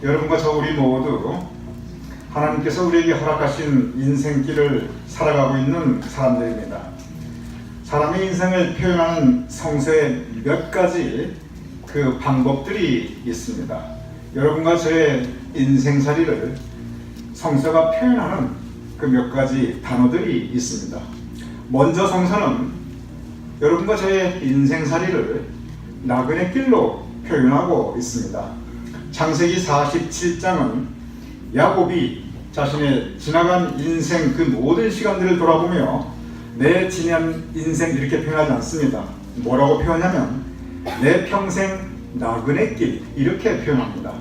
여러분과 저 우리 모두 하나님께서 우리에게 허락하신 인생길을 살아가고 있는 사람들입니다. 사람의 인생을 표현하는 성서에 몇 가지 그 방법들이 있습니다. 여러분과 저의 인생살이를 성서가 표현하는 그 몇 가지 단어들이 있습니다. 먼저 성서는 여러분과 저의 인생살이를 나그네 길로 표현하고 있습니다. 창세기 47장은 야곱이 자신의 지나간 인생 그 모든 시간들을 돌아보며 내 지난 인생 이렇게 표현하지 않습니다. 뭐라고 표현하냐면 내 평생 나그네 길 이렇게 표현합니다.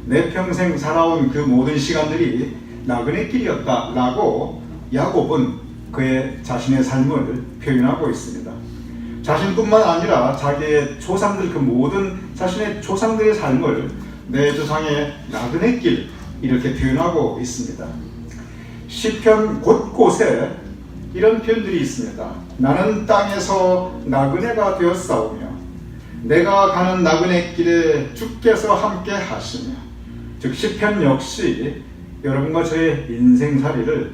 내 평생 살아온 그 모든 시간들이 나그네 길이었다 라고 야곱은 그의 자신의 삶을 표현하고 있습니다. 자신뿐만 아니라 자기의 조상들 그 모든 자신의 조상들의 삶을 내 조상의 나그네 길 이렇게 표현하고 있습니다. 시편 곳곳에 이런 표현들이 있습니다. 나는 땅에서 나그네가 되었사오며 내가 가는 나그네 길에 주께서 함께 하시며. 즉 시편 역시 여러분과 저의 인생살이를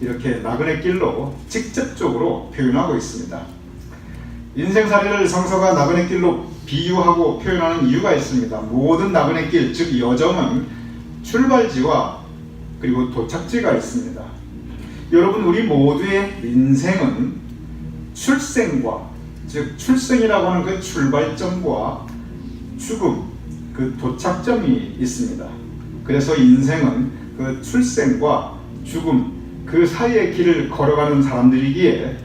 이렇게 나그네 길로 직접적으로 표현하고 있습니다. 인생살이를 성서가 나그네 길로 비유하고 표현하는 이유가 있습니다. 모든 나그네 길, 즉 여정은 출발지와 그리고 도착지가 있습니다. 여러분, 우리 모두의 인생은 출생과, 즉 출생이라고 하는 그 출발점과 죽음, 그 도착점이 있습니다. 그래서 인생은 그 출생과 죽음 그 사이의 길을 걸어가는 사람들이기에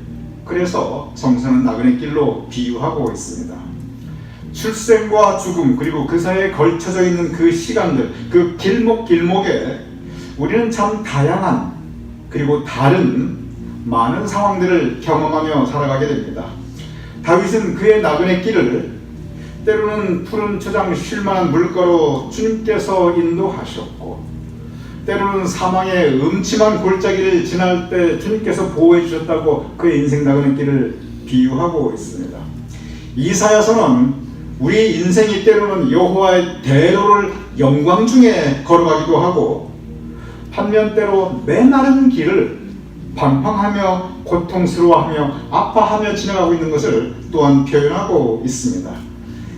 그래서 성서는 나그네 길로 비유하고 있습니다. 출생과 죽음 그리고 그 사이에 걸쳐져 있는 그 시간들, 그 길목에 우리는 참 다양한 그리고 다른 많은 상황들을 경험하며 살아가게 됩니다. 다윗은 그의 나그네 길을 때로는 푸른 초장 쉴만한 물가로 주님께서 인도하셨고, 때로는 사망의 음침한 골짜기를 지날 때 주님께서 보호해 주셨다고 그의 인생 나그네 길을 비유하고 있습니다. 이사야서는 우리 인생이 때로는 여호와의 대로를 영광 중에 걸어가기도 하고, 반면 때로 메마른 길을 방황하며 고통스러워하며 아파하며 지나가고 있는 것을 또한 표현하고 있습니다.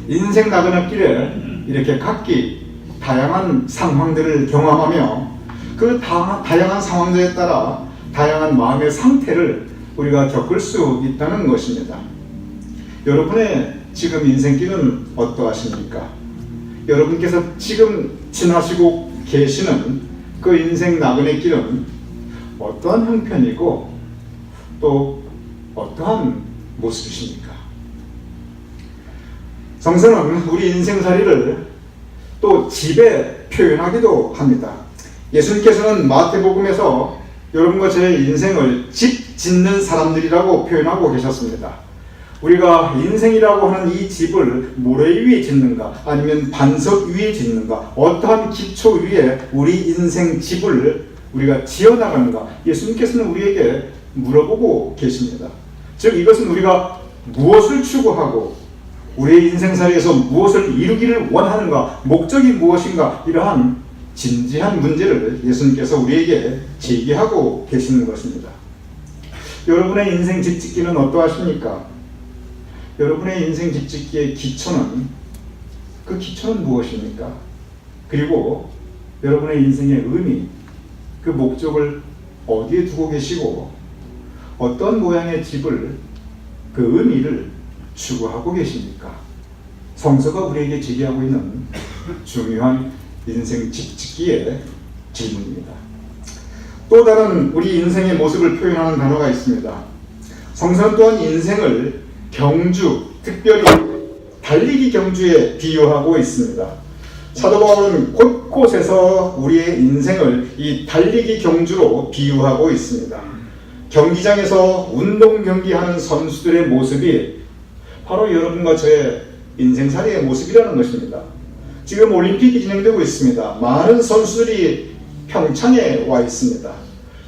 인생 나그네 길에 이렇게 각기 다양한 상황들을 경험하며 그 다양한 상황들에 따라 다양한 마음의 상태를 우리가 겪을 수 있다는 것입니다. 여러분의 지금 인생길은 어떠하십니까? 여러분께서 지금 지나시고 계시는 그 인생 나그네 길은 어떠한 형편이고 또 어떠한 모습이십니까? 성서는 우리 인생살이를 또 집에 표현하기도 합니다. 예수님께서는 마태복음에서 여러분과 제 인생을 집 짓는 사람들이라고 표현하고 계셨습니다. 우리가 인생이라고 하는 이 집을 모래 위에 짓는가 아니면 반석 위에 짓는가, 어떠한 기초 위에 우리 인생 집을 우리가 지어나가는가, 예수님께서는 우리에게 물어보고 계십니다. 즉 이것은 우리가 무엇을 추구하고 우리의 인생살이에서 무엇을 이루기를 원하는가, 목적이 무엇인가, 이러한 진지한 문제를 예수님께서 우리에게 제기하고 계시는 것입니다. 여러분의 인생 집짓기는 어떠하십니까? 여러분의 인생 집짓기의 기초는, 그 기초는 무엇입니까? 그리고 여러분의 인생의 의미, 그 목적을 어디에 두고 계시고 어떤 모양의 집을, 그 의미를 추구하고 계십니까? 성서가 우리에게 제기하고 있는 중요한 인생 집짓기의 질문입니다. 또 다른 우리 인생의 모습을 표현하는 단어가 있습니다. 성서는 또한 인생을 경주, 특별히 달리기 경주에 비유하고 있습니다. 사도 바울은 곳곳에서 우리의 인생을 이 달리기 경주로 비유하고 있습니다. 경기장에서 운동 경기하는 선수들의 모습이 바로 여러분과 저의 인생살이의 모습이라는 것입니다. 지금 올림픽이 진행되고 있습니다. 많은 선수들이 평창에 와 있습니다.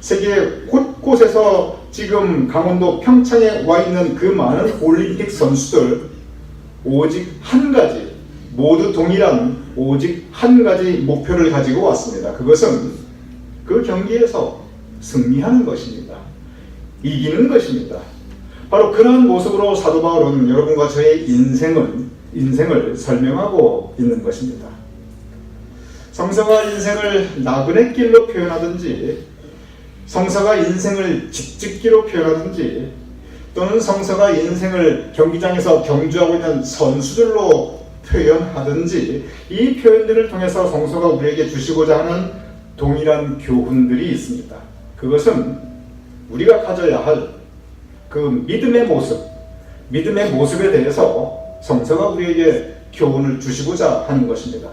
세계 곳곳에서 지금 강원도 평창에 와 있는 그 많은 올림픽 선수들, 오직 한 가지, 모두 동일한 오직 한 가지 목표를 가지고 왔습니다. 그것은 그 경기에서 승리하는 것입니다. 이기는 것입니다. 바로 그런 모습으로 사도 바울은 여러분과 저의 인생을 설명하고 있는 것입니다. 성서가 인생을 나그네 길로 표현하든지, 성서가 인생을 집짓기로 표현하든지, 또는 성서가 인생을 경기장에서 경주하고 있는 선수들로 표현하든지, 이 표현들을 통해서 성서가 우리에게 주시고자 하는 동일한 교훈들이 있습니다. 그것은 우리가 가져야 할 그 믿음의 모습에 대해서 성서가 우리에게 교훈을 주시고자 하는 것입니다.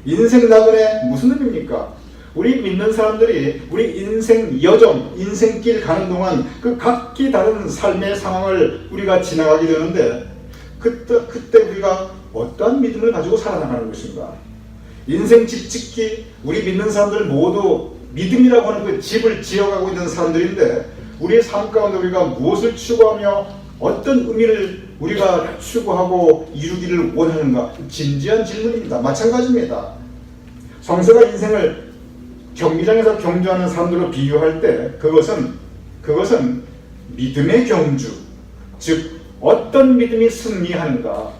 인생 나그네 무슨 의미입니까? 우리 믿는 사람들이 우리 인생 여정, 인생길 가는 동안 그 각기 다른 삶의 상황을 우리가 지나가게 되는데, 그때 우리가 어떠한 믿음을 가지고 살아나가는 것인가? 인생 집 짓기, 우리 믿는 사람들 모두 믿음이라고 하는 그 집을 지어가고 있는 사람들인데, 우리의 삶 가운데 우리가 무엇을 추구하며 어떤 의미를 우리가 추구하고 이루기를 원하는가? 진지한 질문입니다. 마찬가지입니다. 성서가 인생을 경기장에서 경주하는 사람들로 비유할 때 그것은 믿음의 경주, 즉 어떤 믿음이 승리하는가,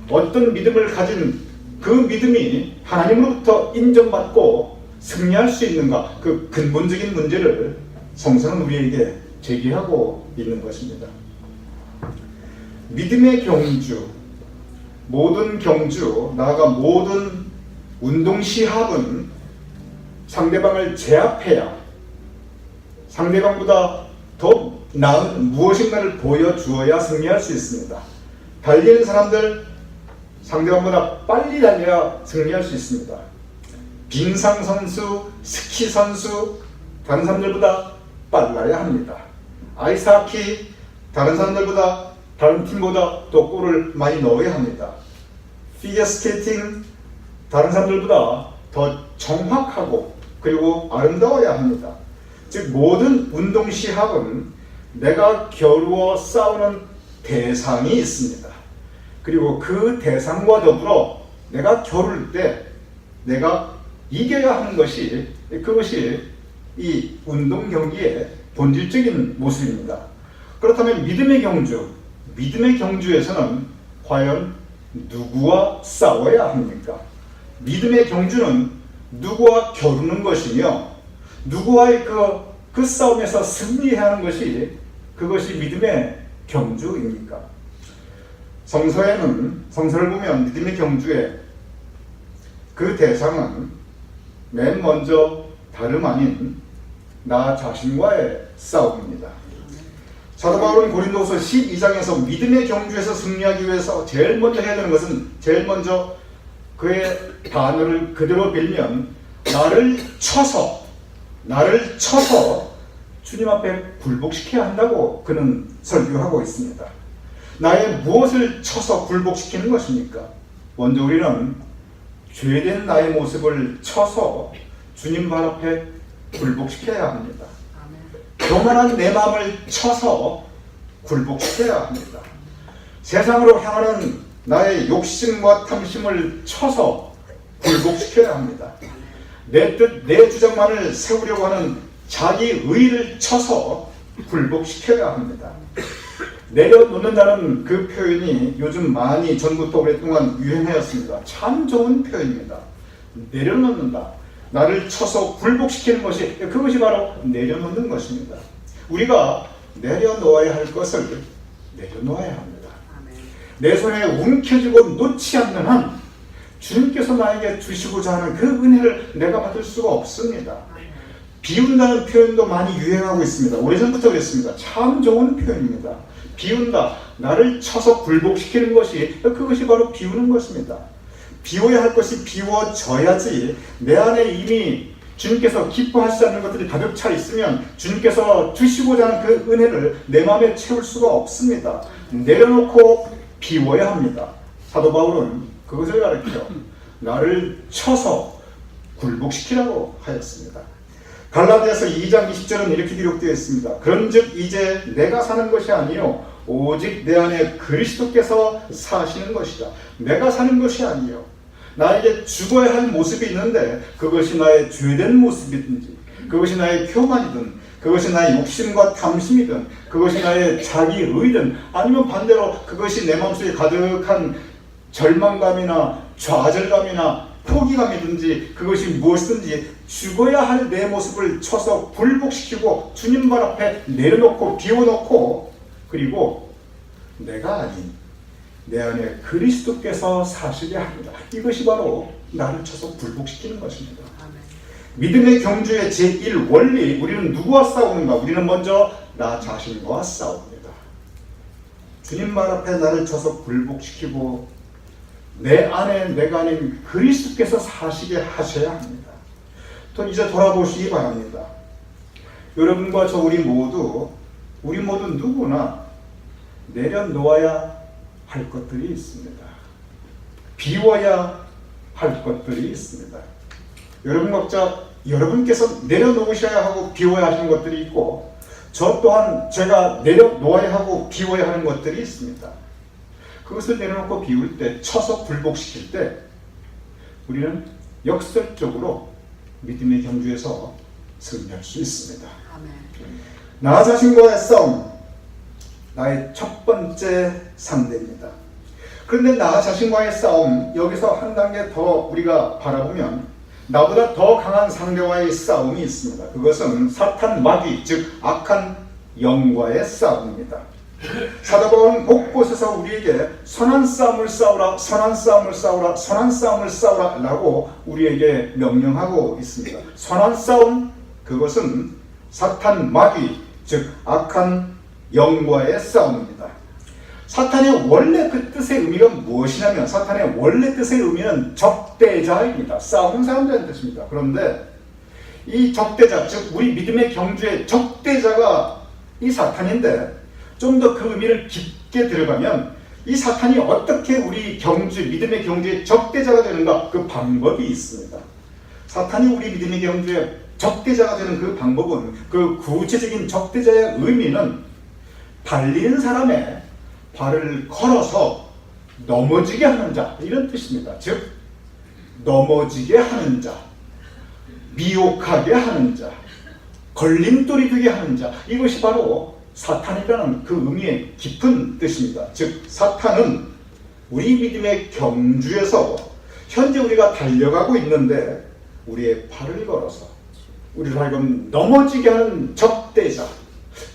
어떤 믿음을 가진 그 믿음이 하나님으로부터 인정받고 승리할 수 있는가, 그 근본적인 문제를 성서는 우리에게 제기하고 있는 것입니다. 믿음의 경주, 모든 경주, 나아가 모든 운동 시합은 상대방을 제압해야, 상대방보다 더 나은 무엇인가를 보여주어야 승리할 수 있습니다. 달리는 사람들, 상대방보다 빨리 달려야 승리할 수 있습니다. 빙상 선수, 스키 선수, 다른 사람들보다 빨라야 합니다. 아이스하키, 다른 사람들보다, 다른 팀보다 또 골을 많이 넣어야 합니다. 피겨스케이팅, 다른 사람들보다 더 정확하고 그리고 아름다워야 합니다. 즉 모든 운동 시합은 내가 겨루어 싸우는 대상이 있습니다. 그리고 그 대상과 더불어 내가 겨룰 때 내가 이겨야 하는 것이, 그것이 이 운동 경기의 본질적인 모습입니다. 그렇다면 믿음의 경주에서는 과연 누구와 싸워야 합니까? 믿음의 경주는 누구와 겨루는 것이며, 누구와의 그 싸움에서 승리해야 하는 것이, 그것이 믿음의 경주입니까? 성서를 보면 믿음의 경주의 그 대상은 맨 먼저 다름 아닌 나 자신과의 싸움입니다. 사도 바울은 고린도후서 12장에서 믿음의 경주에서 승리하기 위해서 제일 먼저 해야 되는 것은, 제일 먼저 그의 단어를 그대로 빌면 나를 쳐서 주님 앞에 굴복시켜야 한다고 그는 설교하고 있습니다. 나의 무엇을 쳐서 굴복시키는 것입니까? 먼저 우리는 죄된 나의 모습을 쳐서 주님 발 앞에 굴복시켜야 합니다. 교만한 내 마음을 쳐서 굴복시켜야 합니다. 세상으로 향하는 나의 욕심과 탐심을 쳐서 굴복시켜야 합니다. 내 뜻, 내 주장만을 세우려고 하는 자기 의를 쳐서 굴복시켜야 합니다. 내려놓는다는 그 표현이 요즘 많이 전부터 오랫동안 유행하였습니다. 참 좋은 표현입니다. 내려놓는다. 나를 쳐서 굴복시키는 것이, 그것이 바로 내려놓는 것입니다. 우리가 내려놓아야 할 것을 내려놓아야 합니다. 내 손에 움켜쥐고 놓지 않는 한 주님께서 나에게 주시고자 하는 그 은혜를 내가 받을 수가 없습니다. 비운다는 표현도 많이 유행하고 있습니다. 오래전부터 그랬습니다. 참 좋은 표현입니다. 비운다, 나를 쳐서 굴복시키는 것이, 그것이 바로 비우는 것입니다. 비워야 할 것이 비워져야지, 내 안에 이미 주님께서 기뻐하시지 않는 것들이 가득 차 있으면 주님께서 주시고자 하는 그 은혜를 내 마음에 채울 수가 없습니다. 내려놓고 비워야 합니다. 사도 바울은 그것을 가르쳐 나를 쳐서 굴복시키라고 하였습니다. 갈라디아서 2장 20절은 이렇게 기록되어 있습니다. 그런즉 이제 내가 사는 것이 아니요 오직 내 안에 그리스도께서 사시는 것이다. 내가 사는 것이 아니요 나에게 죽어야 할 모습이 있는데 그것이 나의 죄된 모습이든지 그것이 나의 교만이든 그것이 나의 욕심과 탐심이든 그것이 나의 자기의든 아니면 반대로 그것이 내 마음속에 가득한 절망감이나 좌절감이나 포기감이든지 그것이 무엇이든지 죽어야 할 내 모습을 쳐서 굴복시키고 주님 발 앞에 내려놓고 비워놓고 그리고 내가 아닌 내 안에 그리스도께서 사시게 합니다. 이것이 바로 나를 쳐서 굴복시키는 것입니다. 믿음의 경주의 제1원리, 우리는 누구와 싸우는가? 우리는 먼저 나 자신과 싸웁니다. 주님 말 앞에 나를 쳐서 굴복시키고 내 안에 내가 아닌 그리스도께서 사시게 하셔야 합니다. 또 이제 돌아보시기 바랍니다. 여러분과 저 우리 모두 누구나 내려놓아야 할 것들이 있습니다. 비워야 할 것들이 있습니다. 여러분 각자 여러분께서 내려놓으셔야 하고 비워야 하시는 것들이 있고 저 또한 제가 내려놓아야 하고 비워야 하는 것들이 있습니다. 그것을 내려놓고 비울 때 쳐서 굴복시킬 때 우리는 역설적으로 믿음의 경주에서 승리할 수 있습니다. 아멘. 나 자신과의 싸움 나의 첫 번째 상대입니다. 그런데 나 자신과의 싸움 여기서 한 단계 더 우리가 바라보면 나보다 더 강한 상대와의 싸움이 있습니다. 그것은 사탄 마귀 즉 악한 영과의 싸움입니다. 사도 바울은 곳곳에서 우리에게 선한 싸움을 싸우라, 선한 싸움을 싸우라, 선한 싸움을 싸우라 라고 우리에게 명령하고 있습니다. 선한 싸움 그것은 사탄 마귀 즉 악한 영과의 싸움입니다. 사탄의 원래 그 뜻의 의미가 무엇이냐면 사탄의 원래 뜻의 의미는 적대자입니다. 싸우는 사람들의 뜻입니다. 그런데 이 적대자 즉 우리 믿음의 경주의 적대자가 이 사탄인데 좀 더 그 의미를 깊게 들어가면 이 사탄이 어떻게 우리 경주, 믿음의 경주의 적대자가 되는가 그 방법이 있습니다. 사탄이 우리 믿음의 경주의 적대자가 되는 그 방법은 그 구체적인 적대자의 의미는 달리는 사람의 발을 걸어서 넘어지게 하는 자 이런 뜻입니다. 즉 넘어지게 하는 자, 미혹하게 하는 자, 걸림돌이 되게 하는 자 이것이 바로 사탄이라는 그 의미의 깊은 뜻입니다. 즉 사탄은 우리 믿음의 경주에서 현재 우리가 달려가고 있는데 우리의 발을 걸어서 우리를 하여금 넘어지게 하는 적대자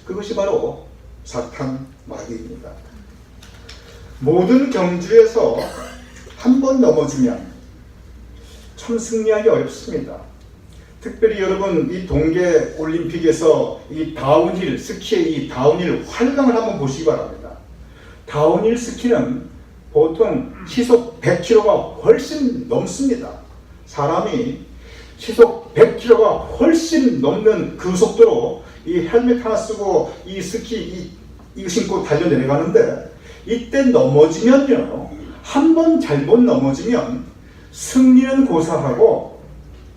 그것이 바로 사탄 마귀입니다. 모든 경주에서 한 번 넘어지면 참 승리하기 어렵습니다. 특별히 여러분 이 동계 올림픽에서 이 다운힐 스키의 이 다운힐 활강을 한번 보시기 바랍니다. 다운힐 스키는 보통 시속 100km가 훨씬 넘습니다. 사람이 시속 100km가 훨씬 넘는 그 속도로 이 헬멧 하나 쓰고 이 스키 이 신고 달려 내려가는데 이때 넘어지면요 한 번 잘못 넘어지면 승리는 고사하고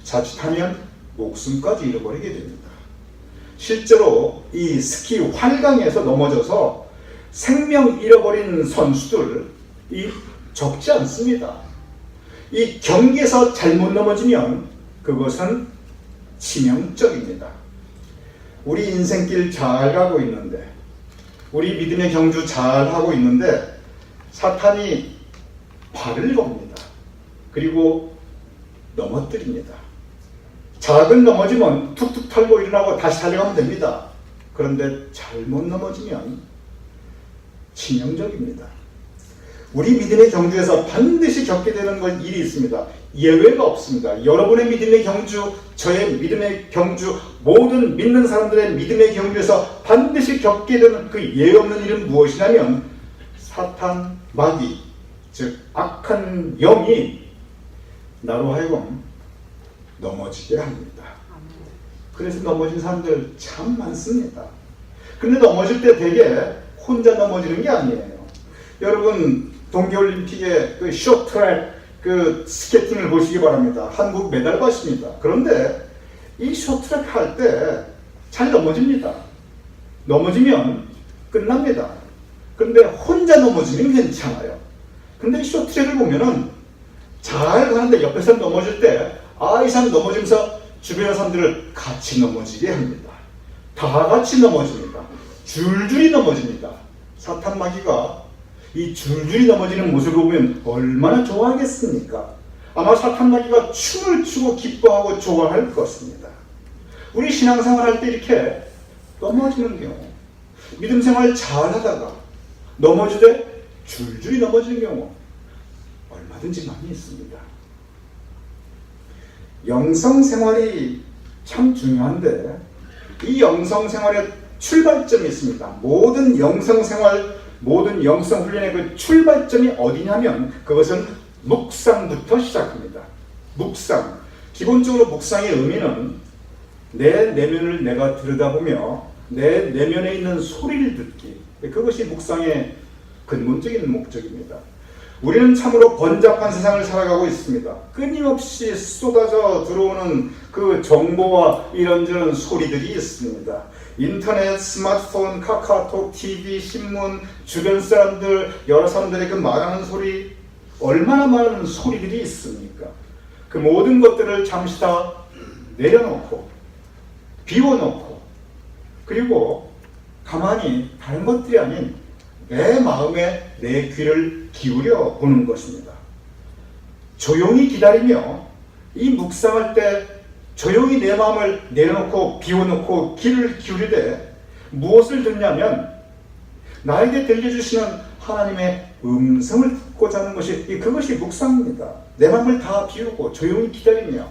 자칫하면 목숨까지 잃어버리게 됩니다. 실제로 이 스키 활강에서 넘어져서 생명 잃어버린 선수들이 적지 않습니다. 이 경기에서 잘못 넘어지면 그것은 치명적입니다. 우리 인생길 잘 가고 있는데 우리 믿음의 경주 잘 하고 있는데 사탄이 발을 겁니다. 그리고 넘어뜨립니다. 작은 넘어지면 툭툭 털고 일어나고 다시 달려가면 됩니다. 그런데 잘못 넘어지면 치명적입니다. 우리 믿음의 경주에서 반드시 겪게 되는 일이 있습니다. 예외가 없습니다. 여러분의 믿음의 경주, 저의 믿음의 경주, 모든 믿는 사람들의 믿음의 경주에서 반드시 겪게 되는 그 예외 없는 일은 무엇이냐면 사탄, 마귀, 즉 악한 영이 나로 하여금 넘어지게 합니다. 그래서 넘어진 사람들 참 많습니다. 근데 넘어질 때 되게 혼자 넘어지는 게 아니에요. 여러분 동계올림픽의 그 쇼트트랙 그 스케이팅을 보시기 바랍니다. 한국 메달 받습니다. 그런데 이 쇼트트랙 할 때 잘 넘어집니다. 넘어지면 끝납니다. 그런데 혼자 넘어지면 괜찮아요. 근데 이 쇼트트랙을 보면은 잘 가는데 옆에 사람 넘어질 때 이 사람 넘어지면서 주변의 사람들을 같이 넘어지게 합니다. 다 같이 넘어집니다. 줄줄이 넘어집니다. 사탄 마귀가 이 줄줄이 넘어지는 모습을 보면 얼마나 좋아하겠습니까? 아마 사탄 마귀가 춤을 추고 기뻐하고 좋아할 것입니다. 우리 신앙생활 할 때 이렇게 넘어지는 경우, 믿음 생활 잘 하다가 넘어지되 줄줄이 넘어지는 경우 얼마든지 많이 있습니다. 영성 생활이 참 중요한데 이 영성 생활의 출발점이 있습니다. 모든 영성 생활, 모든 영성 훈련의 그 출발점이 어디냐면 그것은 묵상부터 시작합니다. 묵상. 기본적으로 묵상의 의미는 내 내면을 내가 들여다보며 내 내면에 있는 소리를 듣기. 그것이 묵상의 근본적인 목적입니다. 우리는 참으로 번잡한 세상을 살아가고 있습니다. 끊임없이 쏟아져 들어오는 그 정보와 이런저런 소리들이 있습니다. 인터넷, 스마트폰, 카카오톡, TV, 신문, 주변 사람들, 여러 사람들의 그 말하는 소리, 얼마나 많은 소리들이 있습니까? 그 모든 것들을 잠시 다 내려놓고 비워놓고 그리고 가만히 다른 것들이 아닌 내 마음에 내 귀를 기울여 보는 것입니다. 조용히 기다리며 이 묵상할 때 조용히 내 마음을 내려놓고 비워놓고 귀를 기울이되 무엇을 듣냐면 나에게 들려주시는 하나님의 음성을 듣고자 하는 것이 그것이 묵상입니다. 내 마음을 다 비우고 조용히 기다리며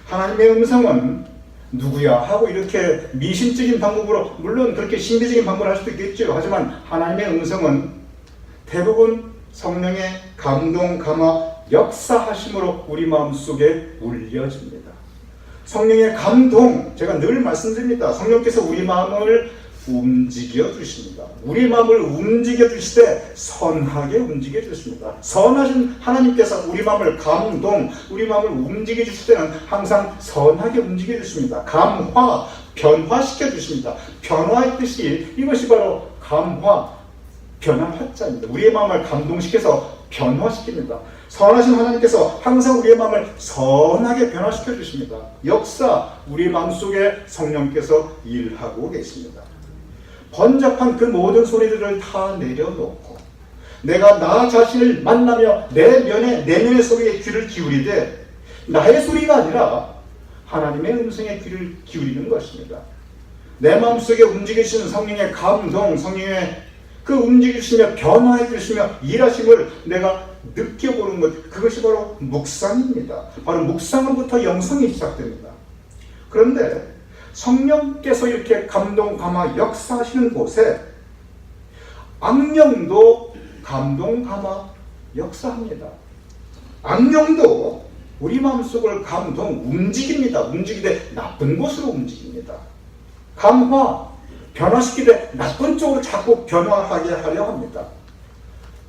하나님의 음성은 누구야 하고 이렇게 미신적인 방법으로 물론 그렇게 신비적인 방법을 할 수도 있겠죠. 하지만 하나님의 음성은 대부분 성령의 감동, 감화, 역사하심으로 우리 마음속에 울려집니다. 성령의 감동, 제가 늘 말씀드립니다. 성령께서 우리 마음을 움직여 주십니다. 우리 마음을 움직여 주시되 선하게 움직여 주십니다. 선하신 하나님께서 우리 마음을 감동, 우리 마음을 움직여 주실 때는 항상 선하게 움직여 주십니다. 감화, 변화시켜 주십니다. 변화의 뜻이 이것이 바로 감화, 변화 화자입니다. 우리의 마음을 감동시켜서 변화시킵니다. 선하신 하나님께서 항상 우리의 마음을 선하게 변화시켜 주십니다. 역사, 우리의 마음속에 성령께서 일하고 계십니다. 번잡한 그 모든 소리들을 다 내려놓고 내가 나 자신을 만나며 내면의 소리에 귀를 기울이되 나의 소리가 아니라 하나님의 음성에 귀를 기울이는 것입니다. 내 마음속에 움직이시는 성령의 감동, 성령의 그 움직이시며 변화해 주시며 일하심을 내가 느껴보는 것, 그것이 바로 묵상입니다. 바로 묵상으로부터 영성이 시작됩니다. 그런데 성령께서 이렇게 감동, 감화, 역사하시는 곳에 악령도 감동, 감화, 역사합니다. 악령도 우리 마음속을 감동, 움직입니다. 움직이되 나쁜 곳으로 움직입니다. 감화, 변화시키되 나쁜 쪽으로 자꾸 변화하게 하려 합니다.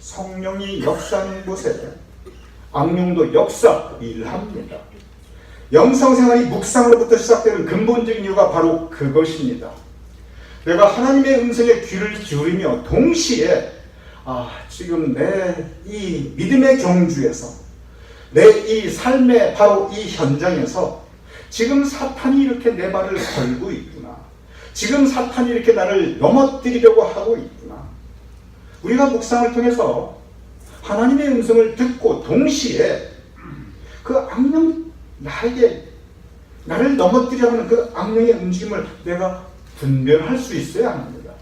성령이 역사하는 곳에 악령도 역사, 일합니다. 영성생활이 묵상으로부터 시작되는 근본적인 이유가 바로 그것입니다. 내가 하나님의 음성에 귀를 기울이며 동시에 지금 내 이 믿음의 경주에서 내 이 삶의 바로 이 현장에서 지금 사탄이 이렇게 내 발을 걸고 있구나. 지금 사탄이 이렇게 나를 넘어뜨리려고 하고 있구나. 우리가 묵상을 통해서 하나님의 음성을 듣고 동시에 그 악령, 나를 넘어뜨려 하는 그 악령의 움직임을 내가 분별할 수 있어야 합니다.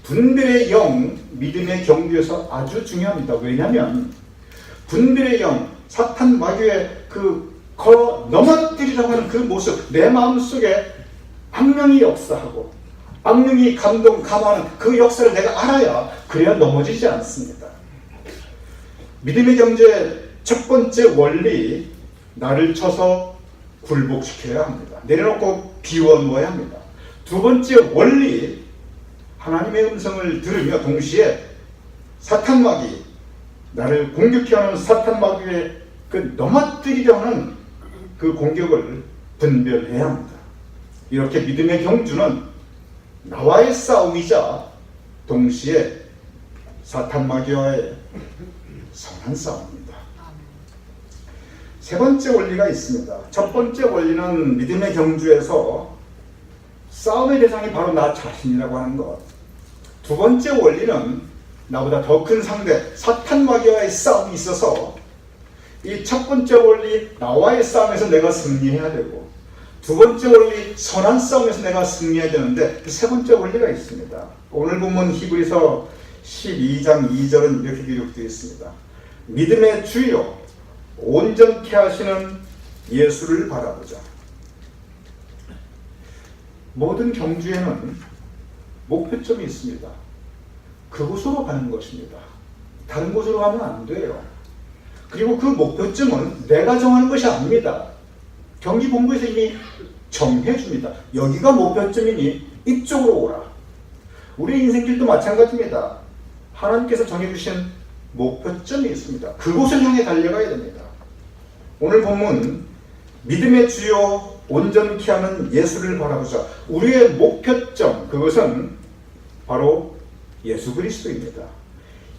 분별의 영, 믿음의 경주에서 아주 중요합니다. 왜냐하면 분별의 영, 사탄 마귀의 넘어뜨리려고 하는 그 모습, 내 마음속에 악령이 역사하고 악령이 감동, 감화하는 그 역사를 내가 알아야 그래야 넘어지지 않습니다. 믿음의 경주의 첫 번째 원리, 나를 쳐서 굴복시켜야 합니다. 내려놓고 비워놓아야 합니다. 두 번째 원리, 하나님의 음성을 들으며 동시에 사탄 마귀, 나를 공격해하는 사탄 마귀의 그 넘어뜨리려 하는 그 공격을 분별해야 합니다. 이렇게 믿음의 경주는 나와의 싸움이자 동시에 사탄 마귀와의 선한 싸움입니다. 세 번째 원리가 있습니다. 첫 번째 원리는 믿음의 경주에서 싸움의 대상이 바로 나 자신이라고 하는 것. 두 번째 원리는 나보다 더 큰 상대 사탄 마귀와의 싸움이 있어서 이 첫 번째 원리 나와의 싸움에서 내가 승리해야 되고, 두 번째 원리 선한 싸움에서 내가 승리해야 되는데, 그 세 번째 원리가 있습니다. 오늘 본문 히브리서 12장 2절은 이렇게 기록되어 있습니다. 믿음의 주요 온전케 하시는 예수를 바라보자. 모든 경주에는 목표점이 있습니다. 그곳으로 가는 것입니다. 다른 곳으로 가면 안 돼요. 그리고 그 목표점은 내가 정하는 것이 아닙니다. 경기본부에서 이미 정해줍니다. 여기가 목표점이니 이쪽으로 오라. 우리 인생길도 마찬가지입니다. 하나님께서 정해주신 목표점이 있습니다. 그곳을 향해 달려가야 됩니다. 오늘 본문 믿음의 주요 온전케 하는 예수를 바라보자. 우리의 목표점, 그것은 바로 예수 그리스도입니다.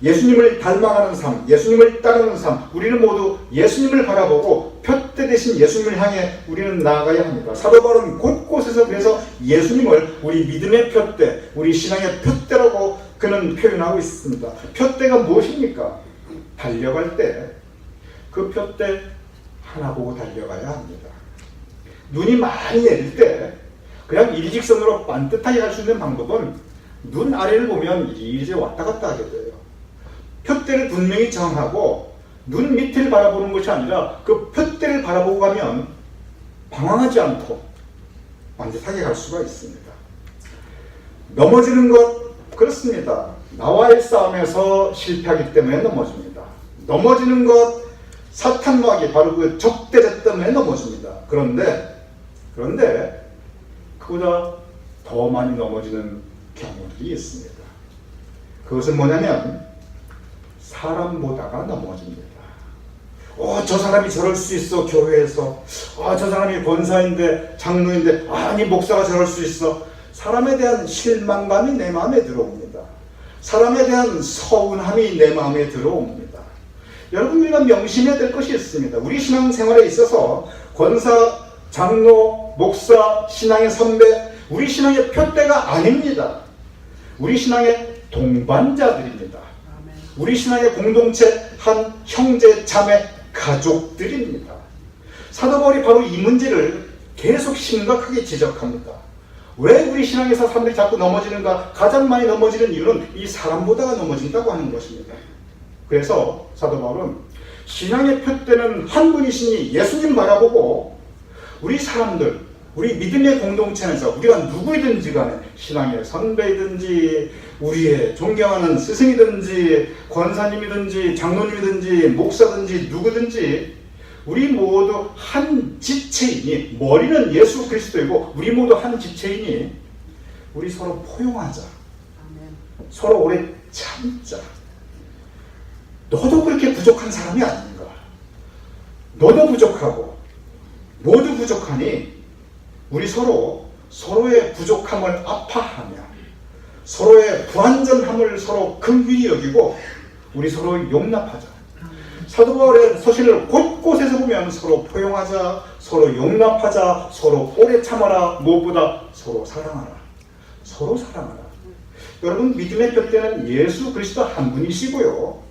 예수님을 닮아가는 삶, 예수님을 따르는 삶, 우리는 모두 예수님을 바라보고 표대 대신 예수님을 향해 우리는 나아가야 합니다. 사도 바울은 곳곳에서 그래서 예수님을 우리 믿음의 표대, 우리 신앙의 표대라고 그는 표현하고 있습니다. 표대가 무엇입니까? 달려갈 때 그 표대 하나 보고 달려가야 합니다. 눈이 많이 내릴 때 그냥 일직선으로 반듯하게 갈 수 있는 방법은 눈 아래를 보면 이리저리 왔다 갔다 하게 돼요. 표대를 분명히 정하고 눈 밑을 바라보는 것이 아니라 그 표대를 바라보고 가면 방황하지 않고 반듯하게 갈 수가 있습니다. 넘어지는 것, 그렇습니다. 나와의 싸움에서 실패하기 때문에 넘어집니다. 넘어지는 것, 사탄 마귀, 바로 그 적대자 때문에 넘어집니다. 그런데 그보다 더 많이 넘어지는 경우들이 있습니다. 그것은 뭐냐면 사람 보다가 넘어집니다. 저 사람이 저럴 수 있어, 교회에서. 저 사람이 권사인데, 장로인데, 아니 목사가 저럴 수 있어. 사람에 대한 실망감이 내 마음에 들어옵니다. 사람에 대한 서운함이 내 마음에 들어옵니다. 여러분, 우리가 명심해야 될 것이 있습니다. 우리 신앙생활에 있어서 권사, 장로, 목사, 신앙의 선배, 우리 신앙의 표대가 아닙니다. 우리 신앙의 동반자들입니다. 우리 신앙의 공동체 한 형제, 자매, 가족들입니다. 사도 바울이 바로 이 문제를 계속 심각하게 지적합니다. 왜 우리 신앙에서 사람들이 자꾸 넘어지는가? 가장 많이 넘어지는 이유는 이 사람보다가 넘어진다고 하는 것입니다. 그래서 사도 바울은 신앙의 표대는 한 분이시니 예수님 바라보고 우리 사람들, 우리 믿음의 공동체 안에서 우리가 누구이든지 간에 신앙의 선배이든지 우리의 존경하는 스승이든지 권사님이든지 장로님이든지 목사든지 누구든지 우리 모두 한 지체이니, 머리는 예수 그리스도이고 우리 모두 한 지체이니 우리 서로 포용하자. 서로 오래 참자. 너도 그렇게 부족한 사람이 아닌가? 너도 부족하고 모두 부족하니 우리 서로의 부족함을 아파하며 서로의 불완전함을 서로 긍휼히 여기고 우리 서로 용납하자. 사도 바울의 서신을 곳곳에서 보면 서로 포용하자, 서로 용납하자, 서로 오래 참아라, 무엇보다 서로 사랑하라. 서로 사랑하라. 여러분, 믿음의 표대는 예수 그리스도 한 분이시고요.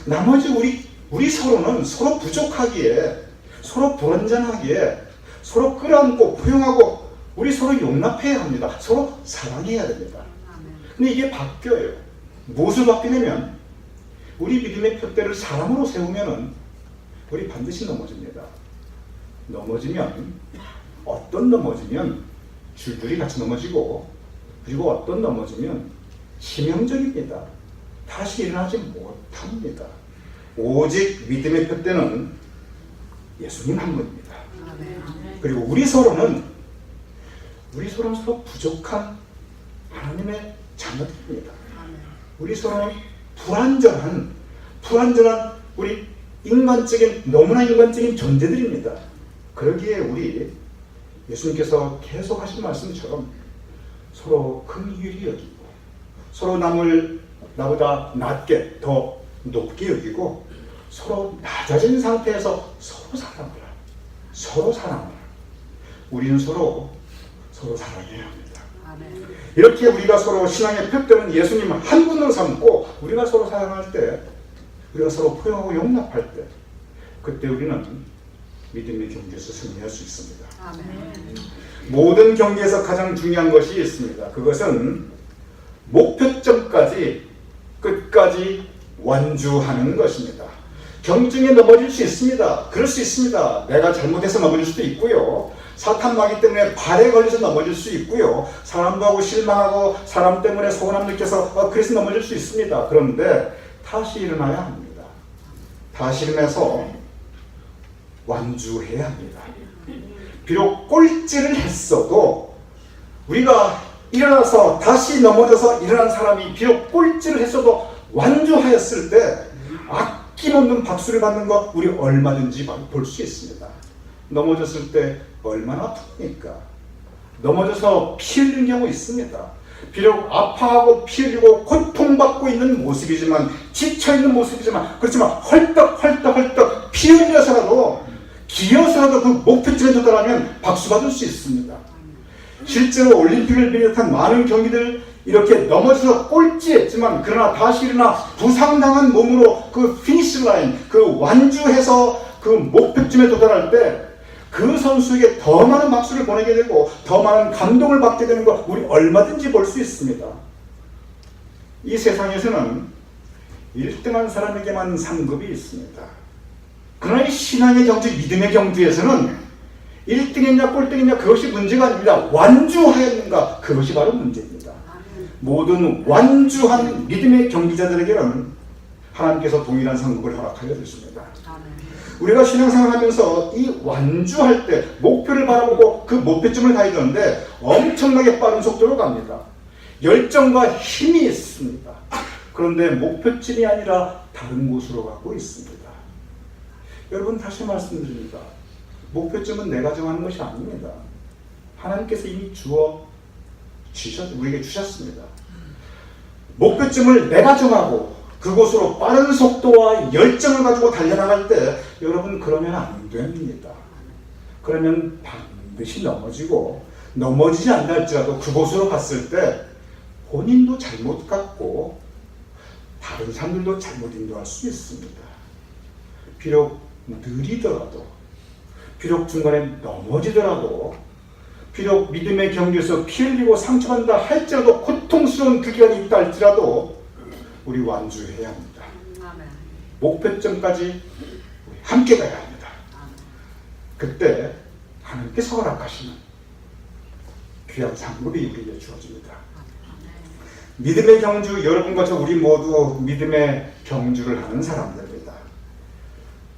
나머지 우리 서로는 서로 부족하기에, 서로 불완전하기에 서로 끌어안고 포용하고 우리 서로 용납해야 합니다. 서로 사랑해야 됩니다. 근데 이게 바뀌어요. 무엇을 바뀌냐면 우리 믿음의 표대를 사람으로 세우면은 우리 반드시 넘어집니다. 넘어지면 줄줄이 같이 넘어지고, 그리고 어떤 넘어지면 치명적입니다. 다시 일어나지 못합니다. 오직 믿음의 표대는 예수님 한 분입니다. 그리고 우리 서로는 서로 부족한 하나님의 자녀들입니다. 우리 서로는 불완전한 우리 너무나 인간적인 존재들입니다. 그러기에 우리 예수님께서 계속 하신 말씀처럼 서로 긍휼히 여기고 서로 남을 나보다 낮게 더 높게 여기고 서로 낮아진 상태에서 서로 사랑을 우리는 서로 사랑해야 합니다. 아멘. 이렇게 우리가 서로 신앙의 표대는 예수님 한 분으로 삼고 우리가 서로 사랑할 때, 우리가 서로 포용하고 용납할 때, 그때 우리는 믿음의 경주에서 승리할 수 있습니다. 아멘. 모든 경기에서 가장 중요한 것이 있습니다. 그것은 목표점까지 끝까지 완주하는 것입니다. 경중에 넘어질 수 있습니다. 그럴 수 있습니다. 내가 잘못해서 넘어질 수도 있고요. 사탄 마귀 때문에 발에 걸려서 넘어질 수 있고요. 사람하고 실망하고 사람 때문에 서운함 느껴서 그래서 넘어질 수 있습니다. 그런데 다시 일어나야 합니다. 다시 일어나서 완주해야 합니다. 비록 꼴찌를 했어도 우리가 일어나서 다시 넘어져서 일어난 사람이 비록 꼴찌를 했어도 완주하였을 때 아낌없는 박수를 받는 거 우리 얼마든지 볼 수 있습니다. 넘어졌을 때 얼마나 아픕니까? 넘어져서 피 흘린 경우 있습니다. 비록 아파하고 피 흘리고 고통받고 있는 모습이지만, 지쳐있는 모습이지만, 그렇지만 헐떡 피 흘려서라도 기어서라도 그 목표점에 도달하면 박수 받을 수 있습니다. 실제로 올림픽을 비롯한 많은 경기들 이렇게 넘어져서 꼴찌했지만 그러나 다시 일어나 부상당한 몸으로 그 피니시 라인, 그 완주해서 그 목표점에 도달할 때 그 선수에게 더 많은 박수를 보내게 되고 더 많은 감동을 받게 되는 거 우리 얼마든지 볼 수 있습니다. 이 세상에서는 1등한 사람에게만 상급이 있습니다. 그러나 이 신앙의 경주, 믿음의 경주에서는 1등했냐 꼴등했냐 그것이 문제가 아닙니다. 완주하였는가 그것이 바로 문제입니다. 모든 완주한 믿음의 경기자들에게는 하나님께서 동일한 상급을 허락하여 주십니다. 우리가 신앙생활하면서 이 완주할 때 목표를 바라보고 그 목표점을 가야 되는데 엄청나게 빠른 속도로 갑니다. 열정과 힘이 있습니다. 그런데 목표점이 아니라 다른 곳으로 가고 있습니다. 여러분 다시 말씀드립니다. 목표점은 내가 정하는 것이 아닙니다. 하나님께서 이미 우리에게 주셨습니다. 목표점을 내가 정하고 그곳으로 빠른 속도와 열정을 가지고 달려나갈 때 여러분 그러면 안 됩니다. 그러면 반드시 넘어지지 않다 할지라도 그곳으로 갔을 때 본인도 잘못 갔고 다른 사람들도 잘못 인도할 수 있습니다. 비록 느리더라도, 비록 중간에 넘어지더라도, 비록 믿음의 경주에서 피 흘리고 상처받는다 할지라도, 고통스러운 그 기간이 있다 할지라도 우리 완주해야 합니다. 목표점까지 우리 함께 가야 합니다. 그때 하나님께서 허락하시는 귀한 상급이 우리에게 주어집니다. 믿음의 경주, 여러분과 저 우리 모두 믿음의 경주를 하는 사람들입니다.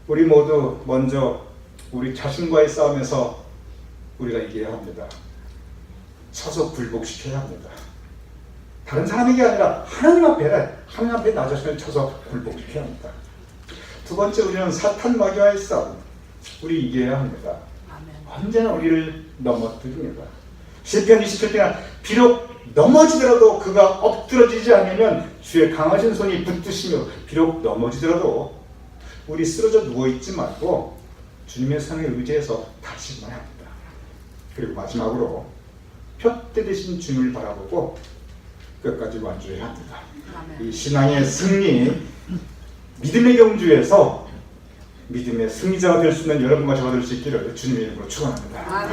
우리 모두 먼저 우리 자신과의 싸움에서 우리가 이겨야 합니다. 쳐서 굴복시켜야 합니다. 다른 사람에게 아니라 하나님 앞에 나 자신을 쳐서 굴복시켜야 합니다. 두 번째, 우리는 사탄 마귀와의 싸움, 우리 이겨야 합니다. 언제나 우리를 넘어뜨립니다. 시편 27편에 비록 넘어지더라도 그가 엎드러지지 않으면 주의 강하신 손이 붙드시며, 비록 넘어지더라도 우리 쓰러져 누워있지 말고 주님의 손에 의지해서 다시 일어나야 합니다. 그리고 마지막으로 푯대 되신 주님을 바라보고 끝까지 완주해야 합니다. 이 신앙의 승리, 믿음의 경주에서 믿음의 승리자가 될 수 있는 여러분과 저가 될 수 있기를 주님의 이름으로 축원합니다.